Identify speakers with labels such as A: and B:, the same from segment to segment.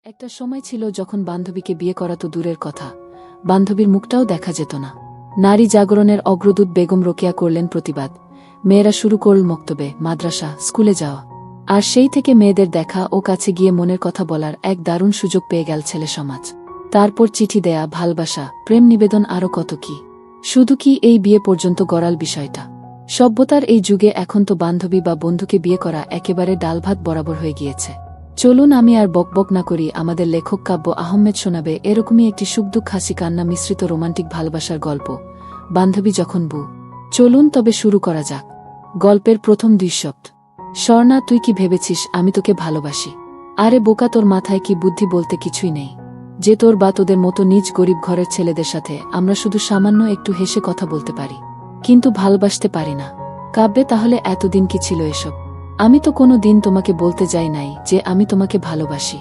A: একটা সময় ছিল যখন বান্ধবীকে বিয়ে করা তো দূরের কথা, বান্ধবীর মুখটাও দেখা যেত না। নারী জাগরণের অগ্রদূত বেগম রোকেয়া করলেন প্রতিবাদ। মেয়েরা শুরু করল মক্তবে, মাদ্রাসা, স্কুলে যাওয়া। আর সেই থেকে মেয়েদের দেখা ও কাছে গিয়ে মনের কথা বলার এক দারুণ সুযোগ পেয়ে গেল ছেলে সমাজ। তারপর চিঠি দেয়া, ভালবাসা, প্রেম নিবেদন, আরও কত কি। শুধু কি এই বিয়ে পর্যন্ত গড়াল বিষয়টা। সভ্যতার এই যুগে এখন তো বান্ধবী বা বন্ধুকে বিয়ে করা একেবারে ডালভাত বরাবর হয়ে গিয়েছে। চলুন আমি আর বকবক না করি, আমাদের লেখক কাব্য আহমেদ শোনাবে এরকমই একটি সুখদুঃখ হাসি কান্না মিশ্রিত রোমান্টিক ভালোবাসার গল্প, বান্ধবী যখন বউ। চলুন তবে শুরু করা যাক। গল্পের প্রথম 2 শব্দ। স্বর্ণা, তুই কি ভেবেছিস আমি তোকে ভালোবাসি? আরে বোকা, তোর মাথায় কি বুদ্ধি বলতে কিছুই নেই? যে তোর বা তোদের মতো নিজ গরিব ঘরের ছেলেদের সাথে আমরা শুধু সামান্য একটু হেসে কথা বলতে পারি, কিন্তু ভালোবাসতে পারি না। কাব্যে, তাহলে এতদিন কি ছিল এসব? আমি তো কোনো দিন তোমাকে বলতে যাই নাই যে আমি তোমাকে ভালোবাসি,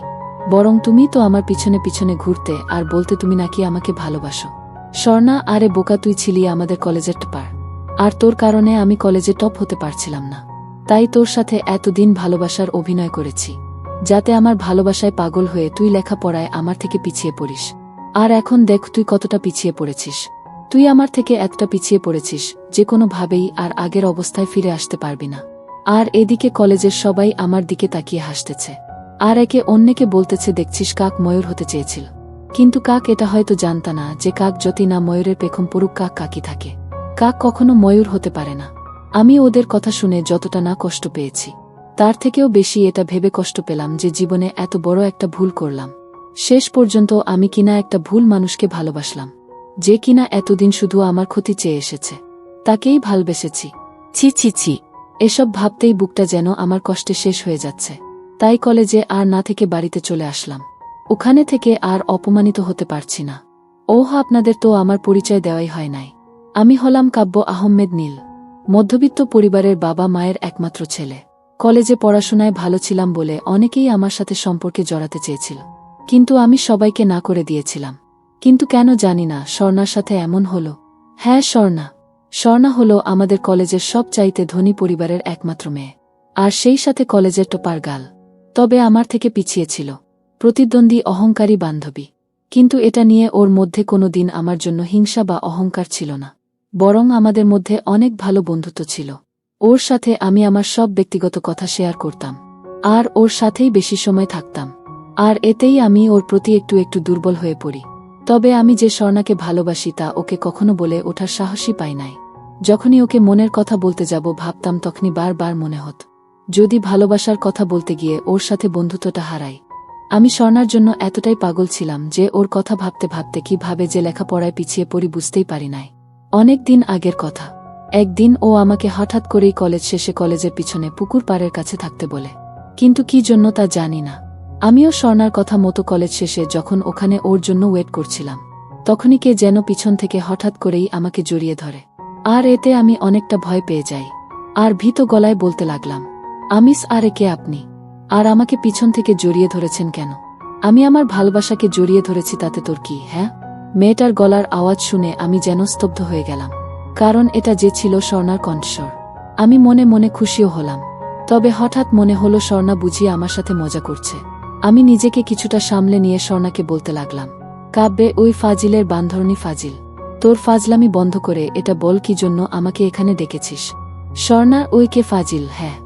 A: বরং তুমি তো আমার পিছনে পিছনে ঘুরতে আর বলতে তুমি নাকি আমাকে ভালোবাসো। স্বর্ণা, আরে বোকা, তুই ছিলি আমাদের কলেজের টপার, আর তোর কারণে আমি কলেজে টপ হতে পারছিলাম না। তাই তোর সাথে এতদিন ভালোবাসার অভিনয় করেছি, যাতে আমার ভালোবাসায় পাগল হয়ে তুই লেখাপড়ায় আমার থেকে পিছিয়ে পড়িস। আর এখন দেখ তুই কতটা পিছিয়ে পড়েছিস। তুই আমার থেকে এতটা পিছিয়ে পড়েছিস যে কোনোভাবেই আর আগের অবস্থায় ফিরে আসতে পারবি না। আর এদিকে কলেজের সবাই আমার দিকে তাকিয়ে হাসতেছে, আর একে অন্যকে বলতেছে, দেখছিস কাক ময়ূর হতে চেয়েছিল। কিন্তু কাক এটা হয়তো জানতা না যে কাক যদি না ময়ূরের পেখম পড়ুক, কাক কাকি থাকে। কাক কখনো ময়ূর হতে পারে না। আমি ওদের কথা শুনে যতটা না কষ্ট পেয়েছি, তার থেকেও বেশি এটা ভেবে কষ্ট পেলাম যে জীবনে এত বড় একটা ভুল করলাম। শেষ পর্যন্ত আমি কিনা একটা ভুল মানুষকে ভালোবাসলাম, যে কিনা এতদিন শুধু আমার ক্ষতি চেয়ে এসেছে। তাকেই ভালবেসেছি। ছি ছি ছি, এসব ভাবতেই বুকটা যেন আমার কষ্টে শেষ হয়ে যাচ্ছে। তাই কলেজে আর না থেকে বাড়িতে চলে আসলাম। ওখানে থেকে আর অপমানিত হতে পারছি না। ওহ, আপনাদের তো আমার পরিচয় দেওয়াই হয় নাই। আমি হলাম কাব্য আহমেদ নীল, মধ্যবিত্ত পরিবারের বাবা মায়ের একমাত্র ছেলে। কলেজে পড়াশোনায় ভালো ছিলাম বলে অনেকেই আমার সাথে সম্পর্কে জড়াতে চেয়েছিল, কিন্তু আমি সবাইকে না করে দিয়েছিলাম। কিন্তু কেন জানি না স্বর্ণার সাথে এমন হলো। হ্যাঁ, স্বর্ণা হলো আমাদের কলেজের সবচাইতে ধনী পরিবারের একমাত্র মেয়ে, আর সেই সাথে কলেজের টপার গাল। তবে আমার থেকে পিছিয়ে ছিল, প্রতিদ্বন্দ্বী, অহংকারী বান্ধবী। কিন্তু এটা নিয়ে ওর মধ্যে কোনো দিন আমার জন্য হিংসা বা অহংকার ছিল না, বরং আমাদের মধ্যে অনেক ভালো বন্ধুত্ব ছিল। ওর সাথে আমি আমার সব ব্যক্তিগত কথা শেয়ার করতাম, আর ওর সাথেই বেশি সময় থাকতাম। আর এতেই আমি ওর প্রতি একটু একটু দুর্বল হয়ে পড়ি। তবে আমি যে স্বর্ণাকে ভালোবাসি তা ওকে কখনো বলে ওঠার সাহসই পাই নাই। যখনই ওকে মনের কথা বলতে যাব ভাবতাম, তখনই বারবার মনে হতো যদি ভালোবাসার কথা বলতে গিয়ে ওর সাথে বন্ধুত্বটা হারাই। আমি স্বর্ণার জন্য এতটাই পাগল ছিলাম যে ওর কথা ভাবতে ভাবতে কিভাবে যে লেখাপড়ায় পিছিয়ে পড়ি বুঝতেই পারি নাই। অনেক দিন আগের কথা, একদিন ও আমাকে হঠাৎ করেই কলেজ শেষে কলেজের পিছনে পুকুর পাড়ের কাছে থাকতে বলে। কিন্তু কি জন্য তা জানি না। আমিও স্বর্ণার কথা মতো কলেজ শেষে যখন ওখানে ওর জন্য ওয়েট করছিলাম, তখনই কে যেন পিছন থেকে হঠাৎ করেই আমাকে জড়িয়ে ধরে। আর এতে আমি অনেকটা ভয় পেয়ে যাই, আর ভীত গলায় বলতে লাগলাম, আমিস, আরে কে আপনি? আর আমাকে পিছন থেকে জড়িয়ে ধরেছেন কেন? আমি আমার ভালোবাসাকে জড়িয়ে ধরেছি, তাতে তোর কি? হ্যাঁ? মেয়েটার গলার আওয়াজ শুনে আমি যেন স্তব্ধ হয়ে গেলাম, কারণ এটা যে ছিল স্বর্ণার কণ্ঠস্বর। আমি মনে মনে খুশিও হলাম, তবে হঠাৎ মনে হলো স্বর্ণা বুঝিয়ে আমার সাথে মজা করছে। আমি নিজেকে কিছুটা সামলে নিয়ে স্বর্ণাকে বলতে লাগলাম, কাব্যে, ওই ফাজিলের বান্ধরণী ফাজিল, তোর ফাজলামি বন্ধ করে এটা বল কি জন্য আমাকে এখানে ডেকেছিস? স্বর্ণা, ওই কে ফাজিল? হ্যাঁ,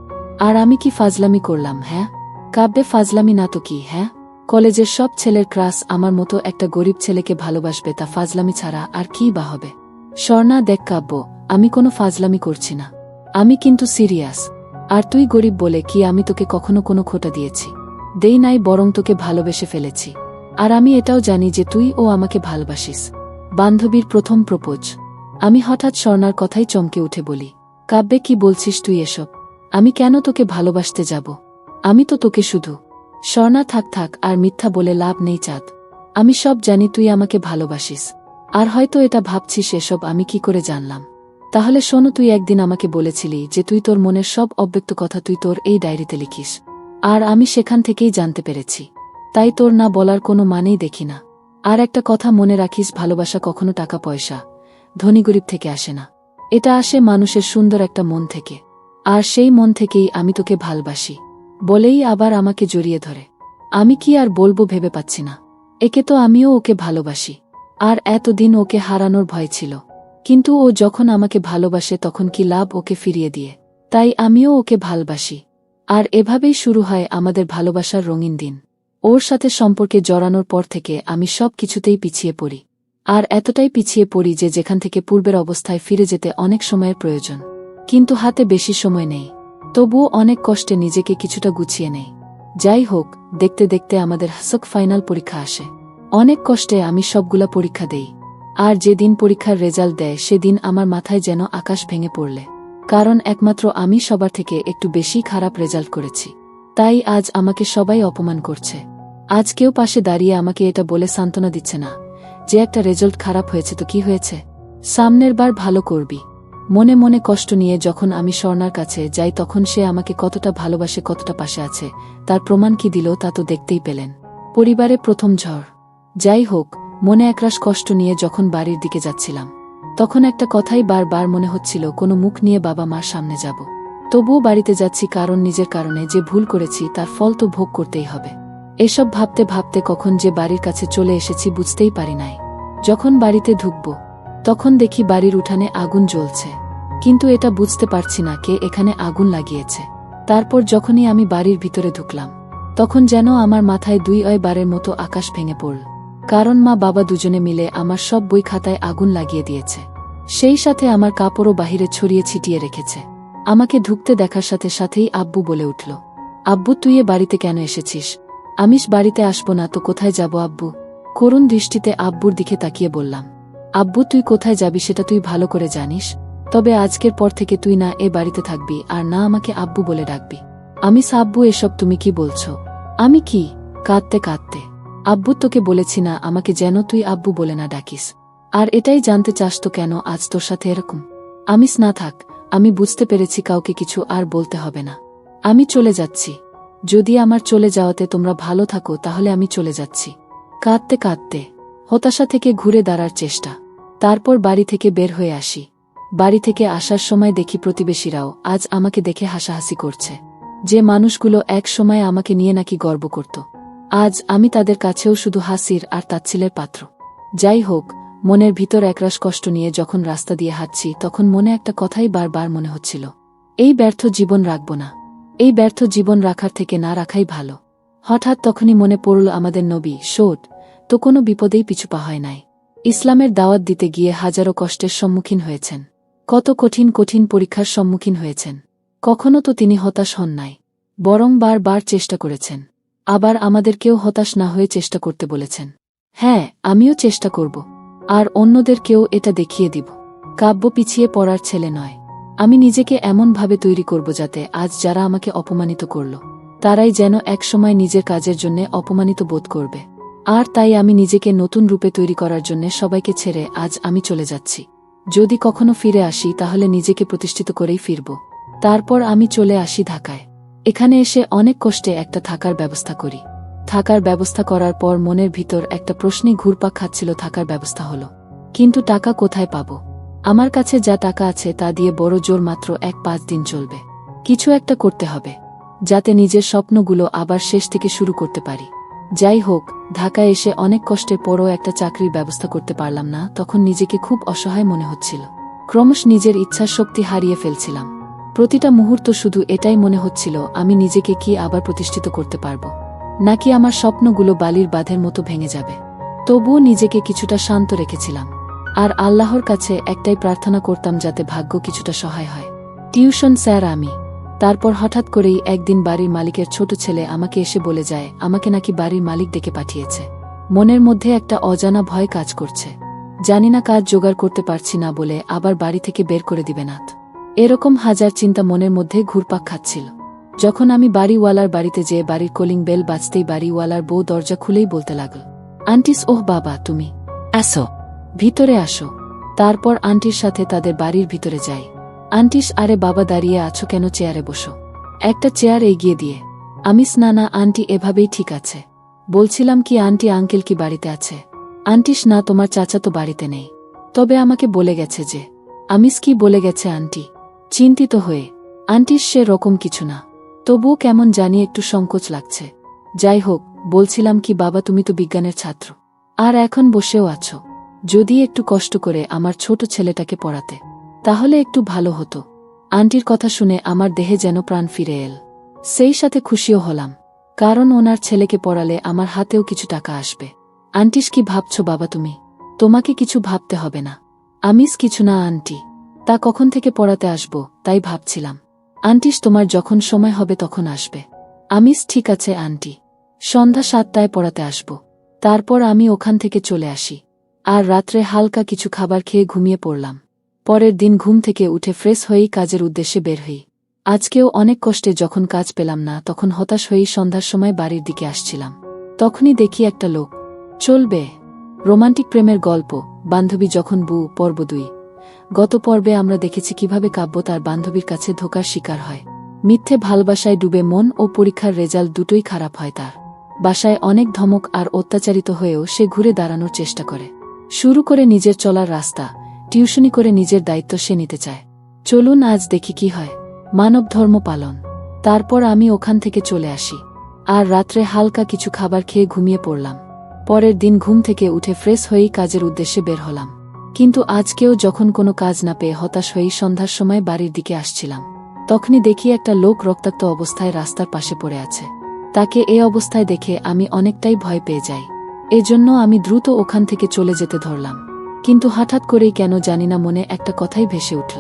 A: আর আমি কি ফাজলামি করলাম? হ্যাঁ কাব্যে, ফাজলামি না তো কি? হ্যাঁ, কলেজের সব ছেলের ক্রাশ আমার মতো একটা গরিব ছেলেকে ভালোবাসবে, তা ফাজলামি ছাড়া আর কি বা হবে? স্বর্ণা, দেখ কাব্য, আমি কোনো ফাজলামি করছি না, আমি কিন্তু সিরিয়াস। আর তুই গরিব বলে কি আমি তোকে কখনো কোনো খোটা দিয়েছি? দেই নাই, বরং তোকে ভালোবেসে ফেলেছি। আর আমি এটাও জানি যে তুই ও আমাকে ভালোবাসিস। বান্ধবীর প্রথম প্রপোজ। আমি হঠাৎ স্বর্ণার কথাই চমকে উঠে বলি, কাব্যে, কি বলছিস তুই এসব? আমি কেন তোকে ভালোবাসতে যাব? আমি তো তোকে শুধু। স্বর্ণা, থাক থাক, আর মিথ্যা বলে লাভ নেই চাঁদ। আমি সব জানি তুই আমাকে ভালোবাসিস, আর হয়তো এটা ভাবছিস এসব আমি কি করে জানলাম। তাহলে শোনো, তুই একদিন আমাকে বলেছিলি যে তুই তোর মনের সব অব্যক্ত কথা তুই তোর এই ডায়েরিতে লিখিস, আর আমি সেখান থেকেই জানতে পেরেছি। তাই তোর না বলার কোনো মানেই দেখি না। আর একটা কথা মনে রাখিস, ভালোবাসা কখনো টাকা পয়সা, ধনী গরিব থেকে আসে না। এটা আসে মানুষের সুন্দর একটা মন থেকে, আর সেই মন থেকেই আমি তোকে ভালোবাসি। বলেই আবার আমাকে জড়িয়ে ধরে। আমি কি আর বলবো ভেবে পাচ্ছি না। একে তো আমিও ওকে ভালোবাসি, আর এতদিন ওকে হারানোর ভয় ছিল। কিন্তু ও যখন আমাকে ভালোবাসে তখন কি লাভ ওকে ফিরিয়ে দিয়ে। তাই আমিও ওকে ভালোবাসি। আর এভাবেই শুরু হয় আমাদের ভালোবাসার রঙিন দিন। ওর সাথে সম্পর্কে জড়ানোর পর থেকে আমি সব কিছুতেই পিছিয়ে পড়ি। আর এতটাই পিছিয়ে পড়ি যে যেখান থেকে পূর্বের অবস্থায় ফিরে যেতে অনেক সময়ের প্রয়োজন, কিন্তু হাতে বেশি সময় নেই। তবুও অনেক কষ্টে নিজেকে কিছুটা গুছিয়ে নেই। যাই হোক, দেখতে দেখতে আমাদের হাসক ফাইনাল পরীক্ষা আসে। অনেক কষ্টে আমি সবগুলা পরীক্ষা দেই। আর যেদিন পরীক্ষার রেজাল্ট দেয় সেদিন আমার মাথায় যেন আকাশ ভেঙে পড়লে। কারণ একমাত্র আমি সবার থেকে একটু বেশি খারাপ রেজাল্ট করেছি। তাই আজ আমাকে সবাই অপমান করছে। আজ কেউ পাশে দাঁড়িয়ে আমাকে এটা বলে সান্ত্বনা দিচ্ছে না যে একটা রেজাল্ট খারাপ হয়েছে তো কি হয়েছে, সামনের বার ভালো করবি। মনে মনে কষ্ট নিয়ে যখন আমি স্বর্ণার কাছে যাই তখন সে আমাকে কতটা ভালোবাসে, কতটা পাশে আছে তার প্রমাণ কি দিল তা তো দেখতেই পেলেন। পরিবারে প্রথম ঝড়। যাই হোক, মনে একরাশ কষ্ট নিয়ে যখন বাড়ির দিকে যাচ্ছিলাম তখন একটা কথাই বারবার মনে হচ্ছিল, কোনো মুখ নিয়ে বাবা মার সামনে যাব। তবুও বাড়িতে যাচ্ছি, কারণ নিজের কারণে যে ভুল করেছি তার ফল তো ভোগ করতেই হবে। এসব ভাবতে ভাবতে কখন যে বাড়ির কাছে চলে এসেছি বুঝতেই পারি নাই। যখন বাড়িতে ঢুকব তখন দেখি বাড়ির উঠানে আগুন জ্বলছে, কিন্তু এটা বুঝতে পারছি না কে এখানে আগুন লাগিয়েছে। তারপর যখনই আমি বাড়ির ভিতরে ঢুকলাম তখন যেন আমার মাথায় বারের মতো আকাশ ভেঙে পড়ল। কারণ মা বাবা দুজনে মিলে আমার সব বই খাতায় আগুন লাগিয়ে দিয়েছে। সেই সাথে আমার কাপড়ও বাহিরে ছড়িয়ে ছিটিয়ে রেখেছে। আমাকে ঢুকতে দেখার সাথে সাথেই আব্বু বলে উঠল, আব্বু তুই এ বাড়িতে কেন এসেছিস? আমিষ বাড়িতে আসবো না তো কোথায় যাব আব্বু? করুণ দৃষ্টিতে আব্বুর দিকে তাকিয়ে বললাম, আব্বু তুই কোথায় যাবি সেটা তুই ভালো করে জানিস। তবে আজকের পর থেকে তুই না এ বাড়িতে থাকবি আর না আমাকে আব্বু বলে ডাকবি। আমি আব্বু এসব তুমি কি বলছো? আমি কি? কাঁদতে কাঁদতে, আব্বু তোকে বলেছি না আমাকে যেন তুই আব্বু বলে না ডাকিস। আর এটাই জানতে চাস তো কেন আজ তোর সাথে এরকম? আমিস না থাক, আমি বুঝতে পেরেছি কাউকে কিছু আর বলতে হবে না। আমি চলে যাচ্ছি। যদি আমার চলে যাওয়াতে তোমরা ভালো থাকো তাহলে আমি চলে যাচ্ছি। কাঁদতে কাঁদতে হতাশা থেকে ঘুরে দাঁড়ার চেষ্টা। তারপর বাড়ি থেকে বের হয়ে আসি। বাড়ি থেকে আসার সময় দেখি প্রতিবেশীরাও আজ আমাকে দেখে হাসাহাসি করছে। যে মানুষগুলো এক সময় আমাকে নিয়ে নাকি গর্ব করত, আজ আমি তাদের কাছেও শুধু হাসির আর তাচ্ছিলের পাত্র। যাই হোক, মনের ভিতর একরাশ কষ্ট নিয়ে যখন রাস্তা দিয়ে হাঁটছি তখন মনে একটা কথাই বারবার মনে হচ্ছিল, এই ব্যর্থ জীবন রাখব না। এই ব্যর্থ জীবন রাখার থেকে না রাখাই ভালো। হঠাৎ তখনই মনে পড়ল আমাদের নবী শোট তো কোনো বিপদেই পিছু পা হয় নাই। ইসলামের দাওয়াত দিতে গিয়ে হাজারো কষ্টের সম্মুখীন হয়েছেন, কত কঠিন কঠিন পরীক্ষার সম্মুখীন হয়েছেন। কখনো তো তিনি হতাশ হন নাই, বরং বারবার চেষ্টা করেছেন। আবার আমাদেরকেও হতাশ না হয়ে চেষ্টা করতে বলেছেন। হ্যাঁ, আমিও চেষ্টা করব, আর অন্যদেরকেও এটা দেখিয়ে দিব। কাব্য পিছিয়ে পড়ার ছেলে নয়। আমি নিজেকে এমনভাবে তৈরি করব যাতে আজ যারা আমাকে অপমানিত করল তারাই যেন একসময় নিজের কাজের জন্য অপমানিত বোধ করবে। আর তাই আমি নিজেকে নতুন রূপে তৈরি করার জন্য সবাইকে ছেড়ে আজ আমি চলে যাচ্ছি। যদি কখনো ফিরে আসি তাহলে নিজেকে প্রতিষ্ঠিত করেই ফিরব। তারপর আমি চলে আসি ঢাকায়। এখানে এসে অনেক কষ্টে একটা থাকার ব্যবস্থা করি। থাকার ব্যবস্থা করার পর মনের ভিতর একটা প্রশ্নই ঘুরপাক খাচ্ছিল, থাকার ব্যবস্থা হলো, কিন্তু টাকা কোথায় পাব? আমার কাছে যা টাকা আছে তা দিয়ে বড় জোর মাত্র 1-5 দিন চলবে। কিছু একটা করতে হবে যাতে নিজের স্বপ্নগুলো আবার শেষ থেকে শুরু করতে পারি। যাই হোক, ঢাকায় এসে অনেক কষ্টের পরও একটা চাকরির ব্যবস্থা করতে পারলাম না। তখন নিজেকে খুব অসহায় মনে হচ্ছিল। ক্রমশ নিজের ইচ্ছার শক্তি হারিয়ে ফেলছিলাম। প্রতিটা মুহূর্ত শুধু এটাই মনে হচ্ছিল, আমি নিজেকে কি আবার প্রতিষ্ঠিত করতে পারব, নাকি আমার স্বপ্নগুলো বালির বাঁধের মতো ভেঙে যাবে। তবুও নিজেকে কিছুটা শান্ত রেখেছিলাম, আর আল্লাহর কাছে একটাই প্রার্থনা করতাম যাতে ভাগ্য কিছুটা সহায় হয়। টিউশন স্যার আমি। তারপর হঠাৎ করেই একদিন বাড়ির মালিকের ছোট ছেলে আমাকে এসে বলে যায় আমাকে নাকি বাড়ির মালিক ডেকে পাঠিয়েছে। মনের মধ্যে একটা অজানা ভয় কাজ করছে। জানি না কাজ জোগাড় করতে পারছি না বলে আবার বাড়ি থেকে বের করে দিবে না। এরকম হাজার চিন্তা মনের মধ্যে ঘুরপাক খাচ্ছিল। যখন আমি বাড়িওয়ালার বাড়িতে যেয়ে বাড়ির কলিং বেল বাজতেই বাড়িওয়ালার বউ দরজা খুলেই বলতে লাগল, আন্টিস, ওহ বাবা তুমি আসো, ভিতরে আসো। তারপর আন্টির সাথে তাদের বাড়ির ভিতরে যাই। আন্টিস, আরে বাবা দাঁড়িয়ে আছো কেন, চেয়ারে বসো। একটা চেয়ার এগিয়ে দিয়ে আমিস, না না আন্টি এভাবেই ঠিক আছে। বলছিলাম কি আন্টি আঙ্কেল কি বাড়িতে আছে? আন্টিস, না তোমার চাচা তো বাড়িতে নেই, তবে আমাকে বলে গেছে যে। আমিস, কি বলে গেছে আন্টি? চিন্তিত হয়ে, আন্টিস সে রকম কিছু না, তবুও কেমন জানি একটু সংকোচ লাগছে। যাই হোক, বলছিলাম কি বাবা, তুমি তো বিজ্ঞানের ছাত্র, আর এখন বসেও আছো। যদি একটু কষ্ট করে আমার ছোট ছেলেটাকে পড়াতে, তাহলে একটু ভালো হতো। আন্টির কথা শুনে আমার দেহে যেন প্রাণ ফিরে এল। সেই সাথে খুশিও হলাম, কারণ ওনার ছেলেকে পড়ালে আমার হাতেও কিছু টাকা আসবে। আন্টিস, কি ভাবছো বাবা তুমি? তোমাকে কিছু ভাবতে হবে না। আমিস কিছু না আন্টি। তা কখন থেকে পড়াতে আসবো তাই ভাবছিলাম। আন্টিস, তোমার যখন সময় হবে তখন আসবে। আমিস, ঠিক আছে আন্টি। সন্ধ্যা 7টায় পড়াতে আসব। তারপর আমি ওখান থেকে চলে আসি, আর রাত্রে হালকা কিছু খাবার খেয়ে ঘুমিয়ে পড়লাম। পরের দিন ঘুম থেকে উঠে ফ্রেশ হয়েই কাজের উদ্দেশ্যে বের হই। আজকেও অনেক কষ্টে যখন কাজ পেলাম না, তখন হতাশ হয়েই সন্ধ্যার সময় বাড়ির দিকে আসছিলাম। তখনই দেখি একটা লোক চলবে রোমান্টিক প্রেমের গল্প, বান্ধবী যখন বউ, পর্ব 2। গত পর্বে আমরা দেখেছি কিভাবে কাব্য তার বান্ধবীর কাছে ধোঁকার শিকার হয়। মিথ্যে ভালোবাসায় ডুবে মন ও পরীক্ষার রেজাল্ট দুটোই খারাপ হয় তার। বাসায় অনেক ধমক আর অত্যাচারিত হয়েও সে ঘুরে দাঁড়ানোর চেষ্টা করে। শুরু করে নিজের চলার রাস্তা, টিউশনি করে নিজের দায়িত্ব সে নিতে চায়। চলুন আজ দেখি কি হয়। মানব ধর্ম পালন। তারপর আমি ওখান থেকে চলে আসি, আর রাত্রে হালকা কিছু খাবার খেয়ে ঘুমিয়ে পড়লাম। পরের দিন ঘুম থেকে উঠে ফ্রেশ হয়েই কাজের উদ্দেশ্যে বের হলাম। কিন্তু আজকেও যখন কোনো কাজ না পেয়ে হতাশ হয়েই সন্ধ্যার সময় বাড়ির দিকে আসছিলাম, তখনই দেখি একটা লোক রক্তাক্ত অবস্থায় রাস্তার পাশে পড়ে আছে। তাকে এ অবস্থায় দেখে আমি অনেকটাই ভয় পেয়ে যাই। এজন্য আমি দ্রুত ওখান থেকে চলে যেতে ধরলাম। কিন্তু হঠাৎ করেই কেন জানিনা মনে একটা কথাই ভেসে উঠল,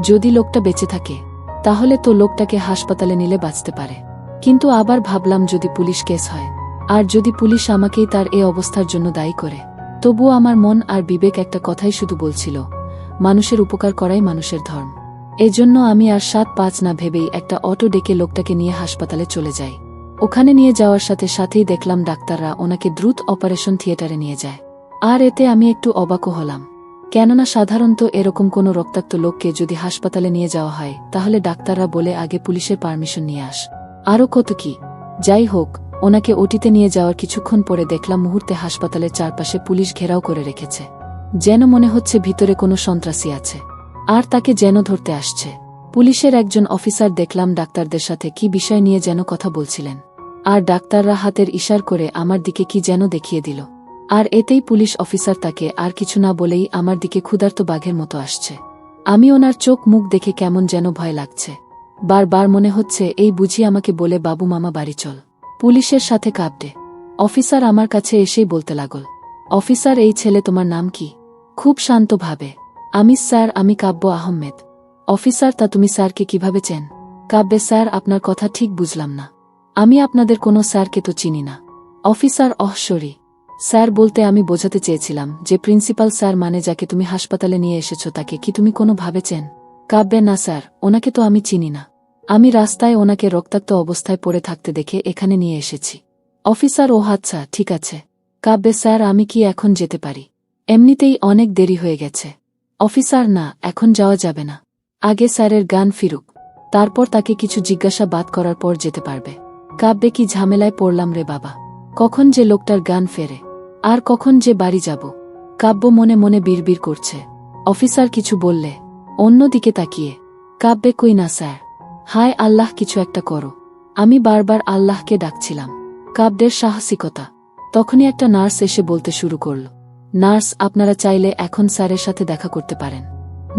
A: যদি লোকটা বেঁচে থাকে তাহলে তো লোকটাকে হাসপাতালে নিলে বাঁচতে পারে। কিন্তু আবার ভাবলাম যদি পুলিশ কেস হয়, আর যদি পুলিশ আমাকেই তার এ অবস্থার জন্য দায়ী করে, তবুও আমার মন আর বিবেক একটা কথাই শুধু বলছিল, মানুষের উপকার করাই মানুষের ধর্ম। এজন্য আমি আর 7-5 না ভেবেই একটা অটো ডেকে লোকটাকে নিয়ে হাসপাতালে চলে যাই। ওখানে নিয়ে যাওয়ার সাথে সাথেই দেখলাম ডাক্তাররা ওনাকে দ্রুত অপারেশন থিয়েটারে নিয়ে যায়। আর এতে আমি একটু অবাকও হলাম, কেননা সাধারণত এরকম কোনো রক্তাক্ত লোককে যদি হাসপাতালে নিয়ে যাওয়া হয় তাহলে ডাক্তাররা বলে আগে পুলিশের পারমিশন নিয়ে আস, আরও কত কি। যাই হোক, ওনাকে ওটিতে নিয়ে যাওয়ার কিছুক্ষণ পরে দেখলাম মুহূর্তে হাসপাতালের চারপাশে পুলিশ ঘেরাও করে রেখেছে, যেন মনে হচ্ছে ভিতরে কোনো সন্ত্রাসী আছে, আর তাকে যেন ধরতে আসছে। পুলিশের একজন অফিসার দেখলাম ডাক্তারদের সাথে কি বিষয় নিয়ে যেন কথা বলছিলেন, আর ডাক্তাররা হাতের ইশার করে আমার দিকে কি যেন দেখিয়ে দিল। আর এতেই পুলিশ অফিসার তাকে আর কিছু না বলেই আমার দিকে ক্ষুধার্ত বাঘের মতো আসছে। আমি ওনার চোখ মুখ দেখে কেমন যেন ভয় লাগছে। বারবার মনে হচ্ছে এই বুঝি আমাকে বলে বাবু মামা বাড়ি চল। পুলিশের সাথে কাঁপতে অফিসার আমার কাছে এসেই বলতে লাগল, অফিসার এই ছেলে তোমার নাম কি? খুব শান্তভাবে, আমি স্যার, আমি কাব্য আহমেদ। অফিসার, তা তুমি স্যারকে কিভাবে চেন? কাব্যে, স্যার আপনার কথা ঠিক বুঝলাম না, আমি আপনাদের কোনো স্যারকে তো চিনি না। অফিসার, সরি স্যার, বলতে আমি বোঝাতে চেয়েছিলাম যে প্রিন্সিপাল স্যার মানে যাকে তুমি হাসপাতালে নিয়ে এসেছো তাকে কি তুমি কোনো ভাবে চেন? কাব্যে, না স্যার, ওনাকে তো আমি চিনি না, আমি রাস্তায় ওনাকে রক্তাক্ত অবস্থায় পড়ে থাকতে দেখে এখানে নিয়ে এসেছি। অফিসার, ও আচ্ছা, ঠিক আছে। কাব্যে, স্যার আমি কি এখন যেতে পারি? এমনিতেই অনেক দেরি হয়ে গেছে। অফিসার, না, এখন যাওয়া যাবে না, আগে স্যারের জ্ঞান ফিরুক, তারপর তাকে কিছু জিজ্ঞাসাবাদ করার পর যেতে পারবে। কাব্যে, কি ঝামেলায় পড়লাম রে বাবা, কখন যে লোকটার জ্ঞান ফেরে, আর কখন যে বাড়ি যাব। কাব্য মনে মনে বিড়বিড় করছে। অফিসার কিছু বললে? অন্যদিকে তাকিয়ে কাব্যে, কই না স্যার। হায় আল্লাহ, কিছু একটা করো। আমি বারবার আল্লাহকে ডাকছিলাম। কাব্যের সাহসিকতা। তখনই একটা নার্স এসে বলতে শুরু করল, নার্স, আপনারা চাইলে এখন স্যারের সাথে দেখা করতে পারেন।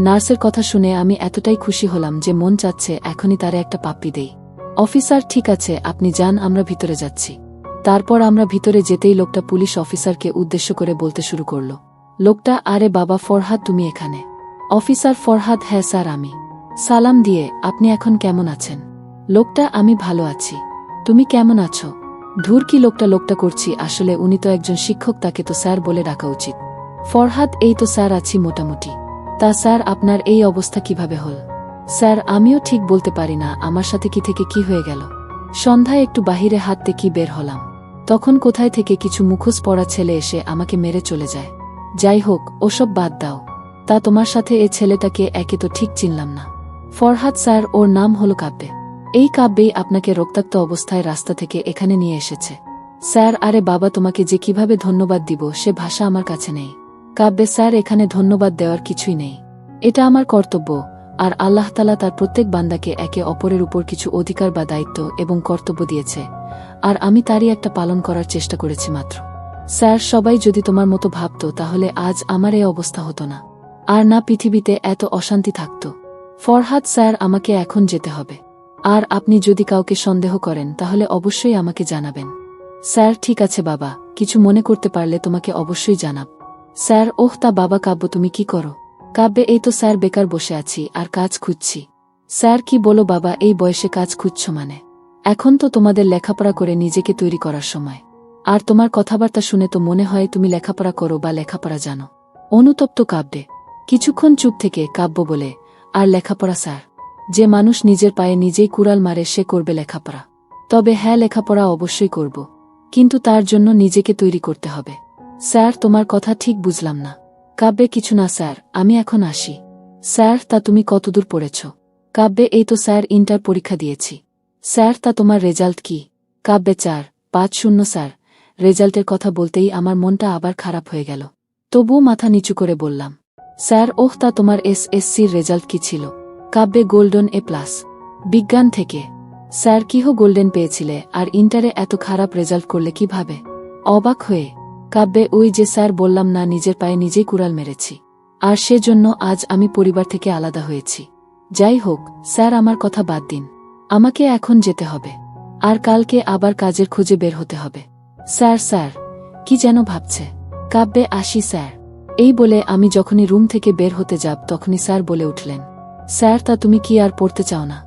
A: নার্সের কথা শুনে আমি এতটাই খুশি হলাম যে মন চাচ্ছে এখনই তারে একটা পাপ্পি দেই। অফিসার, ঠিক আছে, আপনি যান, আমরা ভিতরে যাচ্ছি। তারপর আমরা ভিতরে যেতেই লোকটা পুলিশ অফিসারকে উদ্দেশ্য করে বলতে শুরু করল, লোকটা, আরে বাবা ফরহাদ, তুমি এখানে? অফিসার, ফরহাদ, হ্যাঁ স্যার আমি। সালাম দিয়ে, আপনি এখন কেমন আছেন? লোকটা, আমি ভালো আছি, তুমি কেমন আছো? ধুর, কি লোকটা করছি, আসলে উনি তো একজন শিক্ষক, তাকে তো স্যার বলে ডাকা উচিত। ফরহাদ, এই তো স্যার আছি মোটামুটি। তা স্যার, আপনার এই অবস্থা কিভাবে হল? স্যার, আমিও ঠিক বলতে পারি না, আমার সাথে কি থেকে কি হয়ে গেল। সন্ধ্যায় একটু বাহিরে হাঁটতে কি বের হলাম, তখন কোথায় থেকে কিছু মুখোশ পরা ছেলে এসে আমাকে মেরে চলে যায়। যাই হোক, ওসব বাদ দাও। তা তোমার সাথে এ ছেলেটাকে একে তো ঠিক চিনলাম না। ফরহাদ স্যার, ওর নাম হলো কাব্যে। এই কাব্যেই আপনাকে রক্তাক্ত অবস্থায় রাস্তা থেকে এখানে নিয়ে এসেছে। স্যার, আরে বাবা, তোমাকে যে কিভাবে ধন্যবাদ দিব সে ভাষা আমার কাছে নেই। কাব্যে, স্যার এখানে ধন্যবাদ দেওয়ার কিছুই নেই, এটা আমার কর্তব্য। আর আল্লাহ তাআলা তার প্রত্যেক বান্দাকে একে অপরের উপর কিছু অধিকার বা দায়িত্ব এবং কর্তব্য দিয়েছে, আর আমি তারই একটা পালন করার চেষ্টা করেছি মাত্র। স্যার, সবাই যদি তোমার মতো ভাবত তাহলে আজ আমার এই অবস্থা হতো না, আর না পৃথিবীতে এত অশান্তি থাকত। ফরহাদ স্যার, আমাকে এখন যেতে হবে। আর আপনি যদি কাউকে সন্দেহ করেন তাহলে অবশ্যই আমাকে জানাবেন। স্যার, ঠিক আছে বাবা, কিছু মনে করতে পারলে তোমাকে অবশ্যই জানাব। স্যার, ওহ তা বাবা, কাব্য তুমি কি করো? কাব্যে, এই তো স্যার বেকার বসে আছি আর কাজ খুঁজছি। স্যার, কি বলো বাবা, এই বয়সে কাজ খুঁজছ মানে? এখন তো তোমাদের লেখাপড়া করে নিজেকে তৈরি করার সময়। আর তোমার কথাবার্তা শুনে তো মনে হয় তুমি লেখাপড়া করো বা লেখাপড়া জানো। অনুতপ্ত কাব্যে কিছুক্ষণ চুপ থেকে কাব্য বলে, আর লেখাপড়া স্যার? যে মানুষ নিজের পায়ে নিজেই কুড়াল মারে সে করবে লেখাপড়া? তবে হ্যাঁ, লেখাপড়া অবশ্যই করব, কিন্তু তার জন্য নিজেকে তৈরি করতে হবে। স্যার, তোমার কথা ঠিক বুঝলাম না। কাব্যে, কিছু না স্যার, আমি এখন আসি। স্যার, তা তুমি কতদূর পড়েছ? কাব্যে, এই তো স্যার ইন্টার পরীক্ষা দিয়েছি। স্যার, তা তোমার রেজাল্ট কি? কাব্যে, 4.50 স্যার। রেজাল্টের কথা বলতেই আমার মনটা আবার খারাপ হয়ে গেল। তবুও মাথা নিচু করে বললাম, স্যার, ওহ তা তোমার SSCর রেজাল্ট কি ছিল? কাব্যে, গোল্ডেন A+। বিজ্ঞান থেকে। স্যার, কিহ গোল্ডেন পেয়েছিলে আর ইন্টারে এত খারাপ রেজাল্ট করলে কিভাবে? অবাক হয়ে কাব্যে, ওই যে স্যার বললাম না, নিজের পায়ে নিজেই কুড়াল মেরেছি, আর সেজন্য আজ আমি পরিবার থেকে আলাদা হয়েছি। যাই হোক স্যার, আমার কথা বাদ দিন, আমাকে এখন যেতে হবে, আর কালকে আবার কাজের খোঁজে বের হতে হবে। স্যার, স্যার, কি যেন ভাবছে। কাব্যে, আসি স্যার। এই বলে আমি যখনই রুম থেকে বের হতে যাব তখনই স্যার বলে উঠলেন, স্যার, তা তুমি কি আর পড়তে চাও না?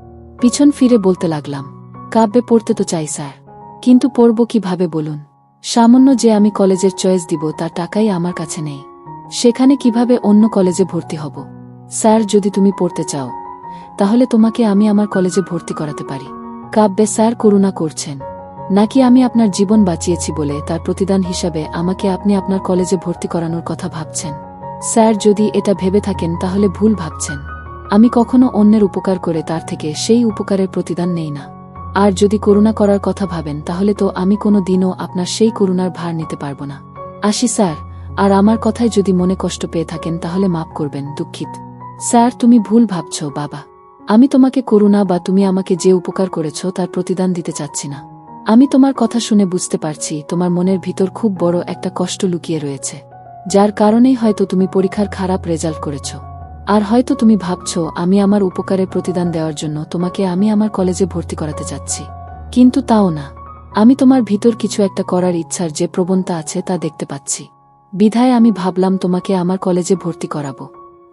A: পিছন ফিরে বলতে লাগলাম, কাব্যে, পড়তে তো চাই স্যার, কিন্তু পড়ব কিভাবে বলুন? সামান্য যে আমি কলেজের চয়েস দিব তার টাকাই আমার কাছে নেই, সেখানে কিভাবে অন্য কলেজে ভর্তি হব? স্যার, যদি তুমি পড়তে চাও তাহলে তোমাকে আমি আমার কলেজে ভর্তি করাতে পারি। কাব্যে, স্যার করুণা করছেন নাকি? আমি আপনার জীবন বাঁচিয়েছি বলে তার প্রতিদান হিসাবে আমাকে আপনি আপনার কলেজে ভর্তি করানোর কথা ভাবছেন? স্যার, যদি এটা ভেবে থাকেন তাহলে ভুল ভাবছেন। আমি কখনো অন্যের উপকার করে তার থেকে সেই উপকারের প্রতিদান নেই না। আর যদি করুণা করার কথা ভাবেন তাহলে তো আমি কোনো দিনও আপনার সেই করুণার ভার নিতে পারব না। আসি স্যার, আর আমার কথায় যদি মনে কষ্ট পেয়ে থাকেন তাহলে মাফ করবেন, দুঃখিত। স্যার, তুমি ভুল ভাবছ বাবা, আমি তোমাকে করুণা বা তুমি আমাকে যে উপকার করেছ তার প্রতিদান দিতে চাচ্ছি না। আমি তোমার কথা শুনে বুঝতে পারছি তোমার মনের ভিতর খুব বড় একটা কষ্ট লুকিয়ে রয়েছে, যার কারণেই হয়তো তুমি পরীক্ষার খারাপ রেজাল্ট করেছ। আর হয়তো তুমি ভাবছ আমি আমার উপকারের প্রতিদান দেওয়ার জন্য তোমাকে আমি আমার কলেজে ভর্তি করাতে চাচ্ছি, কিন্তু তাও না। আমি তোমার ভিতর কিছু একটা করার ইচ্ছার যে প্রবণতা আছে তা দেখতে পাচ্ছি, বিধায় আমি ভাবলাম তোমাকে আমার কলেজে ভর্তি করাবো।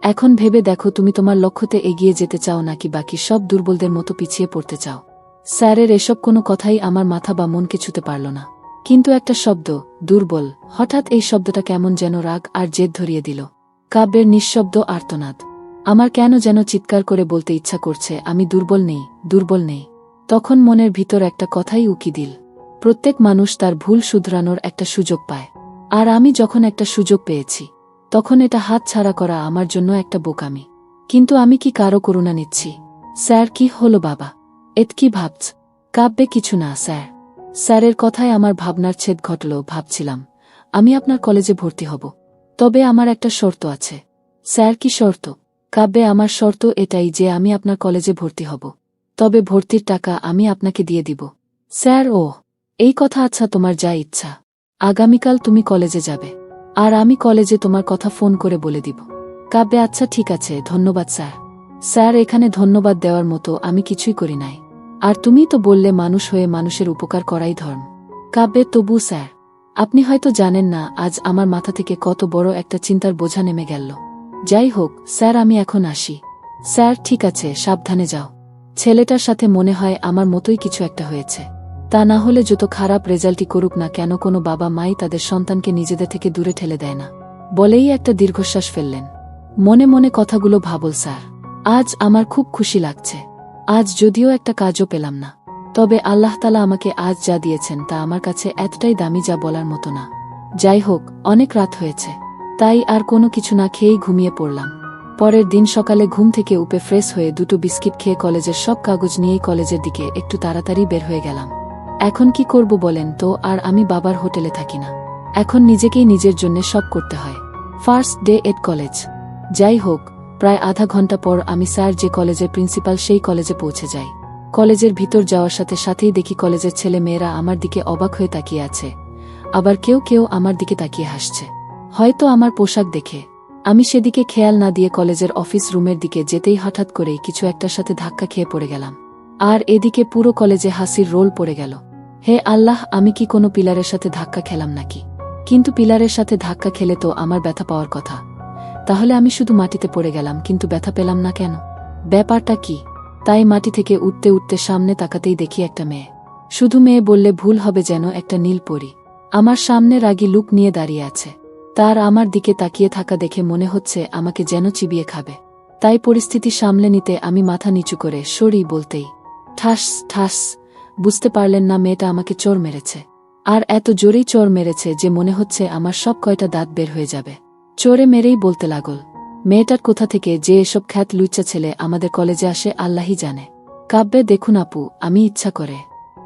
A: এখন ভেবে দেখো তুমি তোমার লক্ষ্যতে এগিয়ে যেতে চাও নাকি বাকি সব দুর্বলদের মতো পিছিয়ে পড়তে চাও? স্যারের এসব কোনো কথাই আমার মাথা বা মনকে ছুতে পারল না, কিন্তু একটা শব্দ, দুর্বল, হঠাৎ এই শব্দটা কেমন যেন রাগ আর জেদ ধরিয়ে দিল। কাব্যের নিঃশব্দ আর্তনাদ। আমার কেন যেন চিৎকার করে বলতে ইচ্ছা করছে, আমি দুর্বল নেই, দুর্বল নেই। তখন মনের ভিতর একটা কথাই উকি দিল, প্রত্যেক মানুষ তার ভুল শুধরানোর একটা সুযোগ পায়, আর আমি যখন একটা সুযোগ পেয়েছি তখন এটা হাত ছাড়া করা আমার জন্য একটা বোকামি। কিন্তু আমি কি কারো করুণা নিচ্ছি? স্যার, কি হলো বাবা, এত কি ভাবছ? কাব্যে, কিছু না স্যার। স্যারের কথায় আমার ভাবনার ছেদ ঘটল। ভাবছিলাম আমি আপনার কলেজে ভর্তি হব, তবে আমার একটা শর্ত আছে। স্যার, কি শর্ত? কাব্যে, আমার শর্ত এটাই যে আমি আপনার কলেজে ভর্তি হব, তবে ভর্তির টাকা আমি আপনাকে দিয়ে দিব। স্যার, ও এই কথা? আচ্ছা, তোমার যা ইচ্ছা। আগামীকাল তুমি কলেজে যাবে, আর আমি কলেজে তোমার কথা ফোন করে বলে দিব। কাব্যে, আচ্ছা ঠিক আছে, ধন্যবাদ স্যার। স্যার, এখানে ধন্যবাদ দেওয়ার মতো আমি কিছুই করি নাই, আর তুমি তো বললে মানুষ হয়ে মানুষের উপকার করাই ধর্ম। কাব্যে, তবু স্যার, আপনি হয়তো জানেন না আজ আমার মাথা থেকে কত বড় একটা চিন্তার বোঝা নেমে গেল। যাই হোক স্যার, আমি এখন আসি। স্যার, ঠিক আছে, সাবধানে যাও। ছেলেটার সাথে মনে হয় আমার মতোই কিছু একটা হয়েছে, তা না হলে যত খারাপ রেজাল্টই করুক না কেন কোনো বাবা মাই তাদের সন্তানকে নিজেদের থেকে দূরে ঠেলে দেয় না। বলেই একটা দীর্ঘশ্বাস ফেললেন। মনে মনে কথাগুলো ভাবল, স্যার, আজ আমার খুব খুশি লাগছে। আজ যদিও একটা কাজও পেলাম না, তবে আল্লাহ তাআলা আমাকে আজ যা দিয়েছেন তা আমার কাছে এতটাই দামি যা বলার মতো না। যাই হোক, অনেক রাত হয়েছে, তাই আর কোনো কিছু না খেয়েই ঘুমিয়ে পড়লাম। পরের দিন সকালে ঘুম থেকে উঠে ফ্রেশ হয়ে 2টো বিস্কিট খেয়ে কলেজের সব কাগজ নিয়েই কলেজের দিকে একটু তাড়াতাড়ি বের হয়ে গেলাম। এখন কি করব বলেন তো? আর আমি বাবার হোটেলে থাকি না, এখন নিজেকেই নিজের জন্য সব করতে হয়। First day Ed college. যাই হোক, প্রায় আধা ঘন্টা পর আমি স্যার যে কলেজের প্রিন্সিপাল সেই কলেজে পৌঁছে যাই। কলেজের ভিতর যাওয়ার সাথে সাথেই দেখি কলেজের ছেলে মেয়েরা আমার দিকে অবাক হয়ে তাকিয়ে আছে, আবার কেউ কেউ আমার দিকে তাকিয়ে হাসছে, হয়তো আমার পোশাক দেখে। আমি সেদিকে খেয়াল না দিয়ে কলেজের অফিস রুমের দিকে যেতেই হঠাৎ করেই কিছু একটার সাথে ধাক্কা খেয়ে পড়ে গেলাম। আর এদিকে পুরো কলেজে হাসির রোল পড়ে গেল। হে আল্লাহ, আমি কি কোনো পিলারের সাথে ধাক্কা খেলাম নাকি? কিন্তু পিলারের সাথে ধাক্কা খেলে তো আমার ব্যথা পাওয়ার কথা, তাহলে আমি শুধু মাটিতে পড়ে গেলাম কিন্তু ব্যথা পেলাম না কেন? ব্যাপারটা কি? তাই মাটি থেকে উঠতে উঠতে সামনে তাকাতেই দেখি একটা মেয়ে। শুধু মেয়ে বললে ভুল হবে, যেন একটা নীল পরী। আমার সামনে রাগী লুক নিয়ে দাঁড়িয়ে আছে। তার আমার দিকে তাকিয়ে থাকা দেখে মনে হচ্ছে আমাকে যেন চিবিয়ে খাবে। তাই পরিস্থিতি সামলে নিতে আমি মাথা নিচু করে সরি বলতেই ঠাস ঠাস। বুঝতে পারলেন না মেয়েটা আমাকে চোর মেরেছে। আর এত জোরেই চোর মেরেছে যে মনে হচ্ছে আমার সব কয়টা দাঁত বের হয়ে যাবে। চোরে মেরেই বলতে লাগল, মেয়েটার কোথা থেকে যে এসব খ্যাত লুচ্চা ছেলে আমাদের কলেজে আসে আল্লাহই জানে। কাব্যে দেখুন আপু, আমি ইচ্ছা করে।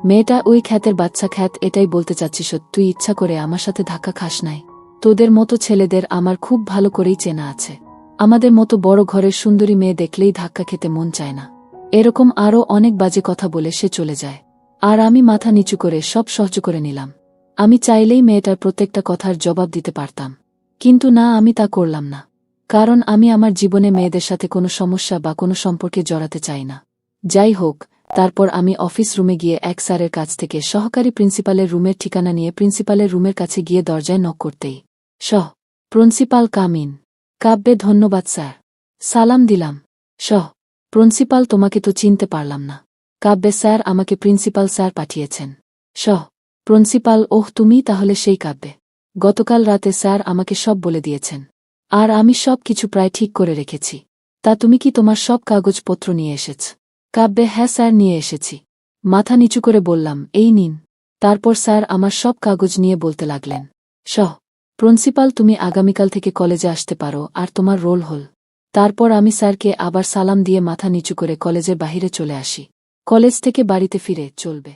A: মেয়েটা ওই খ্যাতের বাচ্চা খ্যাত, এটাই বলতে চাচ্ছিস তুই ইচ্ছা করে আমার সাথে ধাক্কা খাস নাই? তোদের মতো ছেলেদের আমার খুব ভালো করেই চেনা আছে। আমাদের মতো বড় ঘরের সুন্দরী মেয়ে দেখলেই ধাক্কা খেতে মন চায় না। এরকম আরও অনেক বাজে কথা বলে সে চলে যায়। আর আমি মাথা নিচু করে সব সহ্য করে নিলাম। আমি চাইলেই মেয়েটার প্রত্যেকটা কথার জবাব দিতে পারতাম, কিন্তু না, আমি তা করলাম না। কারণ আমি আমার জীবনে মেয়েদের সাথে কোনো সমস্যা বা কোনো সম্পর্কে জড়াতে চাই না। যাই হোক, তারপর আমি অফিস রুমে গিয়ে এক স্যারের কাছ থেকে সহকারী প্রিন্সিপালের রুমের ঠিকানা নিয়ে প্রিন্সিপালের রুমের কাছে গিয়ে দরজায় নক করতেই প্রিন্সিপাল কামিন। কাব্যে ধন্যবাদ স্যার। সালাম দিলাম। প্রিন্সিপাল, তোমাকে তো চিনতে পারলাম না। কাব্যে স্যার, আমাকে প্রিন্সিপাল স্যার পাঠিয়েছেন। প্রিন্সিপাল, ওহ তুমি তাহলে সেই কাব্যে। গতকাল রাতে স্যার আমাকে সব বলে দিয়েছেন। আর আমি সব কিছু প্রায় ঠিক করে রেখেছি। তা তুমি কি তোমার সব কাগজপত্র নিয়ে এসেছ? কাব্যে হ্যাঁ স্যার, নিয়ে এসেছি। মাথা নিচু করে বললাম, এই নিন। তারপর স্যার আমার সব কাগজ নিয়ে বলতে লাগলেন, প্রিন্সিপাল, তুমি আগামীকাল থেকে কলেজে আসতে পারো, আর তোমার রোল হল। তারপর আমি স্যারকে আবার সালাম দিয়ে মাথা নিচু করে কলেজের বাহিরে চলে আসি। কলেজ থেকে বাড়িতে ফিরে চলবে।